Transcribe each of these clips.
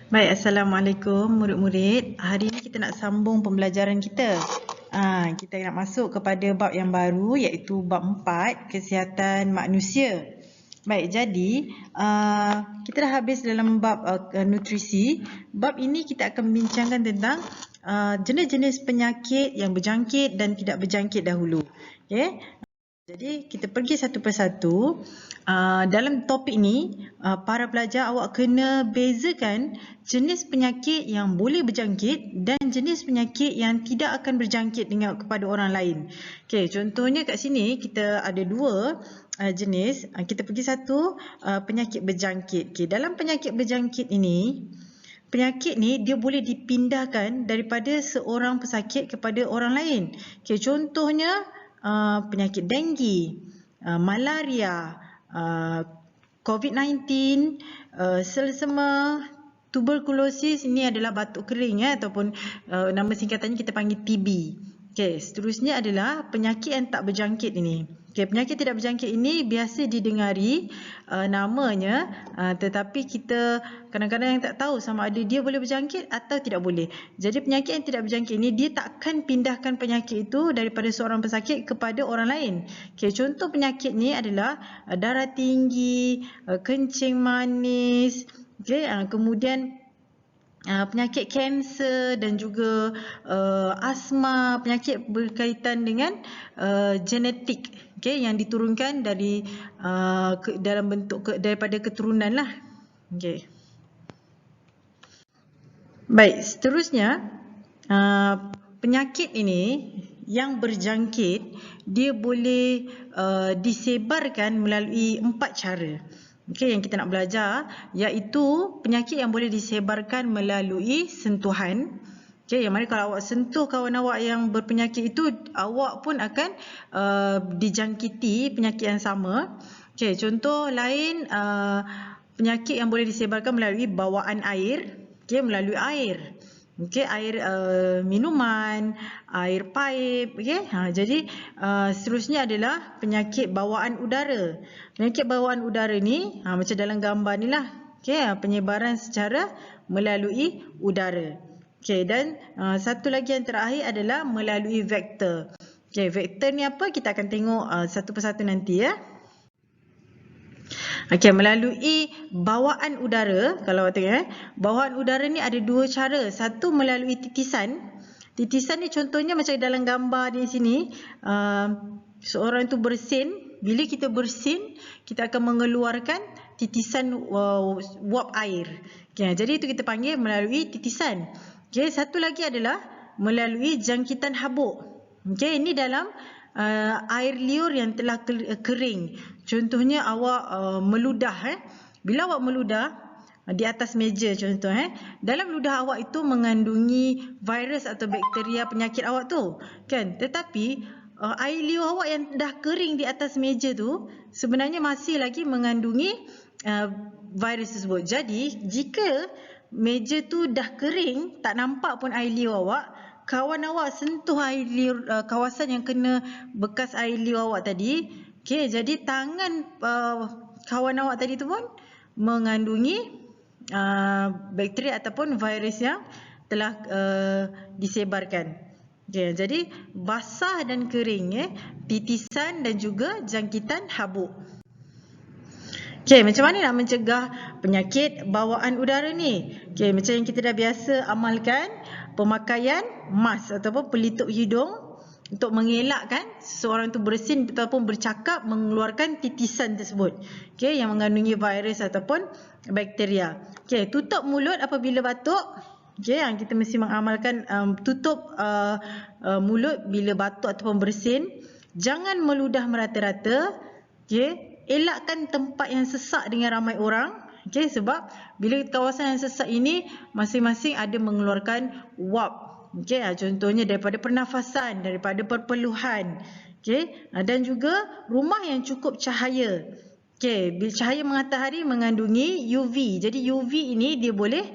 Baik, Assalamualaikum murid-murid. Hari ini kita nak sambung pembelajaran kita. Kita nak masuk kepada bab yang baru iaitu bab 4, kesihatan manusia. Baik, jadi kita dah habis dalam bab nutrisi. Bab ini kita akan bincangkan tentang jenis-jenis penyakit yang berjangkit dan tidak berjangkit dahulu. Okay? Jadi kita pergi satu persatu. Dalam topik ni, para pelajar awak kena bezakan jenis penyakit yang boleh berjangkit dan jenis penyakit yang tidak akan berjangkit kepada orang lain. Okey, contohnya kat sini kita ada dua jenis. Kita pergi satu, penyakit berjangkit. Okey, dalam penyakit berjangkit ini, penyakit ni dia boleh dipindahkan daripada seorang pesakit kepada orang lain. Okey, contohnya penyakit denggi, malaria, COVID-19, selsema, tuberkulosis, ini adalah batuk kering ataupun nama singkatannya kita panggil TB. Okey, seterusnya adalah penyakit yang tak berjangkit ini. Okey, penyakit tidak berjangkit ini biasa didengari namanya, tetapi kita kadang-kadang yang tak tahu sama ada dia boleh berjangkit atau tidak boleh. Jadi penyakit yang tidak berjangkit ini dia takkan pindahkan penyakit itu daripada seorang pesakit kepada orang lain. Okey, contoh penyakit ni adalah darah tinggi, kencing manis, okey, kemudian penyakit kanser dan juga asma, penyakit berkaitan dengan genetik, okay, yang diturunkan dari dalam bentuk daripada keturunan lah. Okay. Baik, seterusnya penyakit ini yang berjangkit dia boleh disebarkan melalui 4 cara. Okey, yang kita nak belajar iaitu penyakit yang boleh disebarkan melalui sentuhan. Okey, yang mana kalau awak sentuh kawan awak yang berpenyakit itu, awak pun akan dijangkiti penyakit yang sama. Okey, contoh lain penyakit yang boleh disebarkan melalui bawaan air, okey, melalui air. Okey, air minuman, air paip, okey. Jadi seterusnya adalah penyakit bawaan udara. Penyakit bawaan udara ni macam dalam gambar ni lah. Okey, penyebaran secara melalui udara. Okey, dan satu lagi yang terakhir adalah melalui vektor. Okey, vektor ni apa? Kita akan tengok satu persatu nanti ya. Okey, melalui bawaan udara, kalau awak tengok bawaan udara ni ada dua cara. Satu melalui titisan. Titisan ni contohnya macam dalam gambar di sini, seorang tu bersin. Bila kita bersin, kita akan mengeluarkan titisan wap air. Okay, jadi itu kita panggil melalui titisan. Okay, satu lagi adalah melalui jangkitan habuk. Okay, ini dalam air liur yang telah kering. Contohnya awak meludah. Bila awak meludah di atas meja contoh, dalam ludah awak itu mengandungi virus atau bakteria penyakit awak tu, kan? Tetapi air liur awak yang dah kering di atas meja tu sebenarnya masih lagi mengandungi virus tersebut. Jadi jika meja tu dah kering, tak nampak pun air liur awak, kawan awak sentuh air liur, kawasan yang kena bekas air liur awak tadi, okey, jadi tangan kawan awak tadi tu pun mengandungi bakteria ataupun virus yang telah disebarkan. Okay, jadi basah dan kering, titisan dan juga jangkitan habuk. Okay, macam mana nak mencegah penyakit bawaan udara ni? Okay, macam yang kita dah biasa amalkan, pemakaian mask ataupun pelitup hidung untuk mengelakkan seseorang tu bersin ataupun bercakap mengeluarkan titisan tersebut, okay, yang mengandungi virus ataupun bakteria. Okay, tutup mulut apabila batuk. Okay, kita mesti mengamalkan tutup mulut bila batuk ataupun bersin. Jangan meludah merata-rata. Okay, elakkan tempat yang sesak dengan ramai orang. Okay, sebab bila kawasan yang sesak ini masing-masing ada mengeluarkan wap. Okay, contohnya daripada pernafasan, daripada perpeluhan. Okay, dan juga rumah yang cukup cahaya. Okay, bila cahaya matahari mengandungi UV. Jadi UV ini dia boleh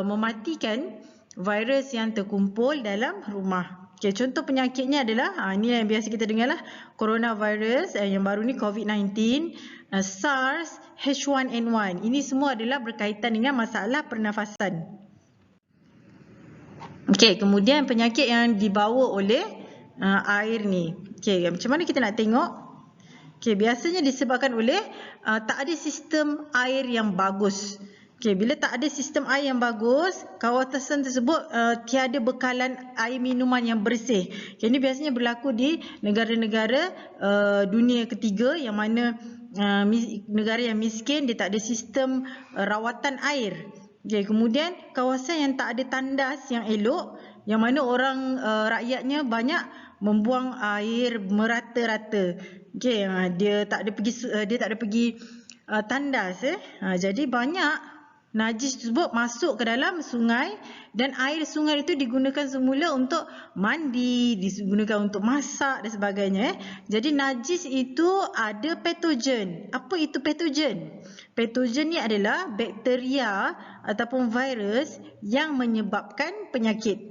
mematikan virus yang terkumpul dalam rumah. Okay, contoh penyakitnya adalah, ini yang biasa kita dengar lah, coronavirus, yang baru ni COVID-19, SARS, H1N1. Ini semua adalah berkaitan dengan masalah pernafasan. Okey, kemudian penyakit yang dibawa oleh air ni. Okey, macam mana kita nak tengok? Okey, biasanya disebabkan oleh tak ada sistem air yang bagus. Okey, bila tak ada sistem air yang bagus, kawasan tersebut tiada bekalan air minuman yang bersih. Okey, ini biasanya berlaku di negara-negara dunia ketiga yang mana negara yang miskin, dia tak ada sistem rawatan air. Okay, kemudian kawasan yang tak ada tandas yang elok, yang mana orang rakyatnya banyak membuang air merata-rata. Okay, dia tak ada pergi tandas. Jadi banyak najis tersebut masuk ke dalam sungai, dan air sungai itu digunakan semula untuk mandi, digunakan untuk masak dan sebagainya. Jadi najis itu ada patogen. Apa itu patogen? Patogen ni adalah bakteria ataupun virus yang menyebabkan penyakit.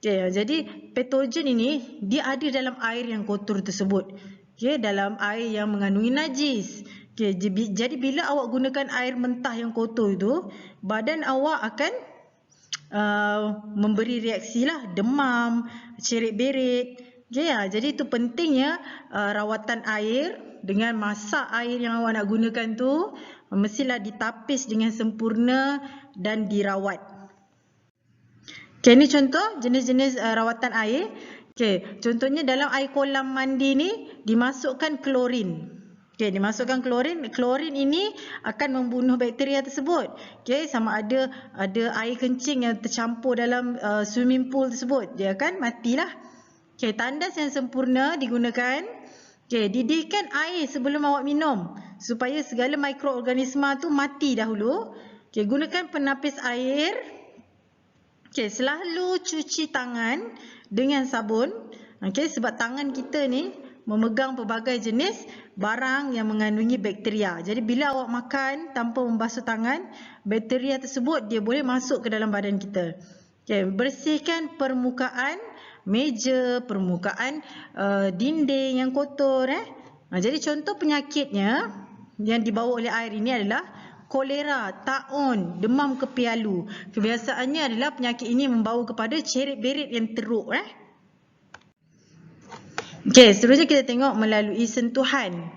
Okay, jadi patogen ini dia ada dalam air yang kotor tersebut. Okay, dalam air yang mengandungi najis. Okay, jadi bila awak gunakan air mentah yang kotor itu, badan awak akan memberi reaksi lah, demam, cerit-berit. Okay, jadi itu pentingnya rawatan air. Dengan masak air yang awak nak gunakan tu mestilah ditapis dengan sempurna dan dirawat. Okay, ini contoh jenis-jenis rawatan air. Okay, contohnya dalam air kolam mandi ni dimasukkan klorin. Okay, dimasukkan klorin. Klorin ini akan membunuh bakteria tersebut. Okay, sama ada air kencing yang tercampur dalam swimming pool tersebut, dia akan matilah. Okay, tandas yang sempurna digunakan. Okay, didihkan air sebelum awak minum supaya segala mikroorganisma tu mati dahulu. Okay, gunakan penapis air. Okay, selalu cuci tangan dengan sabun. Okay, sebab tangan kita ni memegang pelbagai jenis barang yang mengandungi bakteria. Jadi bila awak makan tanpa membasuh tangan, bakteria tersebut dia boleh masuk ke dalam badan kita. Okay, bersihkan permukaan meja, permukaan dinding yang kotor. Jadi contoh penyakitnya yang dibawa oleh air ini adalah kolera, taun, demam kepialu. Kebiasaannya adalah penyakit ini membawa kepada cerit-berit yang teruk. Okey, seterusnya kita tengok melalui sentuhan.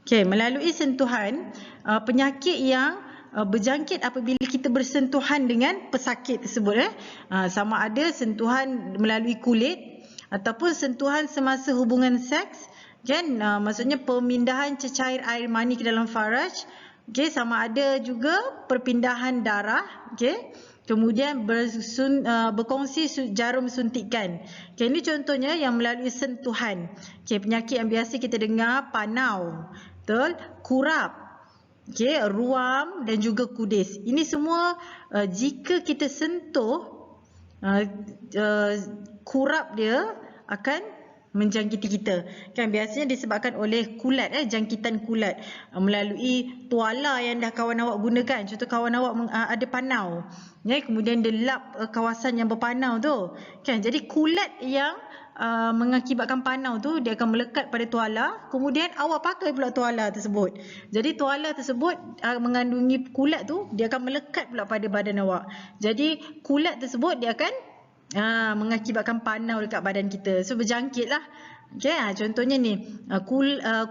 Okey, melalui sentuhan, penyakit yang berjangkit apabila kita bersentuhan dengan pesakit tersebut. Sama ada sentuhan melalui kulit ataupun sentuhan semasa hubungan seks. Kan, maksudnya pemindahan cecair air mani ke dalam faraj. Okey, sama ada juga perpindahan darah. Okey. Kemudian berkongsi jarum suntikan. Okay, ini contohnya yang melalui sentuhan. Okay, penyakit yang biasa kita dengar, panau, betul? Kurap, okay, ruam dan juga kudis. Ini semua jika kita sentuh, kurap dia akan menjangkiti kita. Kan biasanya disebabkan oleh kulat, jangkitan kulat melalui tuala yang dah kawan awak gunakan. Contoh kawan awak ada panau, kemudian dia lap kawasan yang berpanau tu. Kan, jadi kulat yang mengakibatkan panau tu dia akan melekat pada tuala, kemudian awak pakai pula tuala tersebut. Jadi tuala tersebut mengandungi kulat tu, dia akan melekat pula pada badan awak. Jadi kulat tersebut dia akan mengakibatkan panau dekat badan kita. So berjangkit lah. Okay, contohnya ni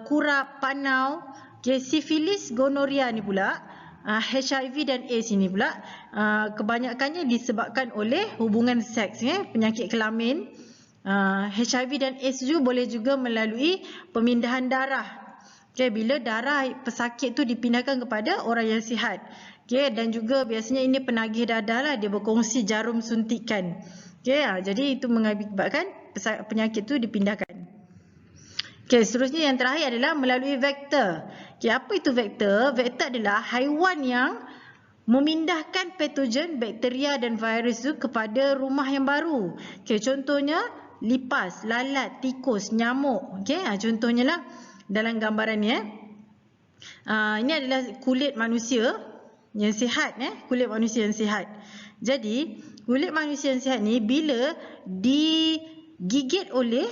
kurap, panau, okay, sifilis, gonoria ni pula, HIV dan AIDS ini pula kebanyakannya disebabkan oleh hubungan seks, penyakit kelamin. HIV dan AIDS juga boleh juga melalui pemindahan darah. Okay, bila darah pesakit tu dipindahkan kepada orang yang sihat. Okay, dan juga biasanya ini penagih dadah lah, dia berkongsi jarum suntikan. Okay, jadi itu mengakibatkan penyakit tu dipindahkan. Okay, seterusnya yang terakhir adalah melalui vektor. Okay, apa itu vektor? Vektor adalah haiwan yang memindahkan patogen, bakteria dan virus itu kepada rumah yang baru. Okay, contohnya lipas, lalat, tikus, nyamuk. Okay, contohnya lah dalam gambaran ni. Ini adalah kulit manusia yang sihat. Kulit manusia yang sihat. Jadi kulit manusia yang sihat ni bila digigit oleh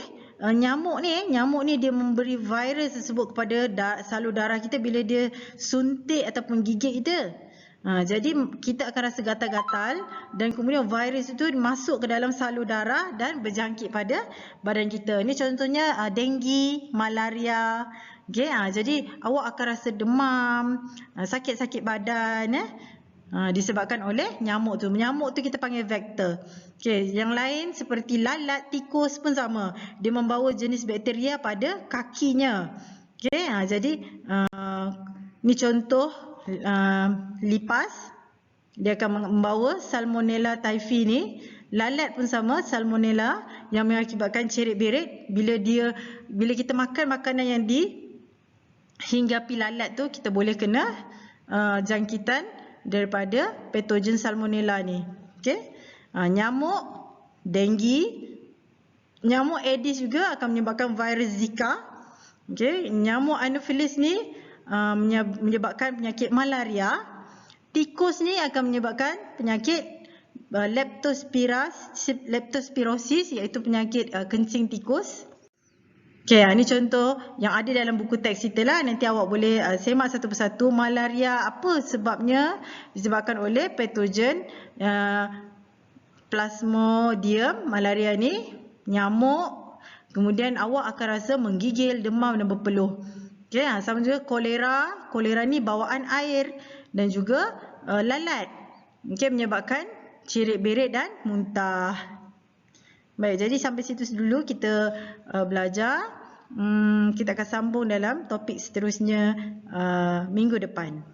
nyamuk ni dia memberi virus tersebut kepada salur darah kita bila dia suntik ataupun gigit kita. Jadi kita akan rasa gatal-gatal dan kemudian virus itu masuk ke dalam salur darah dan berjangkit pada badan kita. Ini contohnya denggi, malaria. Okay, jadi awak akan rasa demam, sakit-sakit badan disebabkan oleh nyamuk tu. Nyamuk tu kita panggil vektor. Okay, yang lain seperti lalat, tikus pun sama. Dia membawa jenis bakteria pada kakinya. Okay, jadi ni contoh lipas. Dia akan membawa Salmonella typhi ni. Lalat pun sama, Salmonella yang mengakibatkan cerit-berit. Bila kita makan makanan yang dihinggapi lalat tu, kita boleh kena jangkitan daripada patogen Salmonella ni. Okay? Nyamuk denggi, nyamuk Aedes juga akan menyebabkan virus Zika. Okay? Nyamuk Anopheles ni menyebabkan penyakit malaria. Tikus ni akan menyebabkan penyakit leptospirosis, iaitu penyakit kencing tikus. Okay, ini contoh yang ada dalam buku teks kita lah. Nanti awak boleh semak satu persatu. Malaria apa sebabnya? Disebabkan oleh patogen Plasmodium malaria ni, nyamuk. Kemudian awak akan rasa menggigil, demam dan berpeluh. Okay, sama juga kolera. Kolera ni bawaan air dan juga lalat. Okay, menyebabkan cirit-berit dan muntah. Baik, jadi sampai situ dulu kita belajar. Kita akan sambung dalam topik seterusnya minggu depan.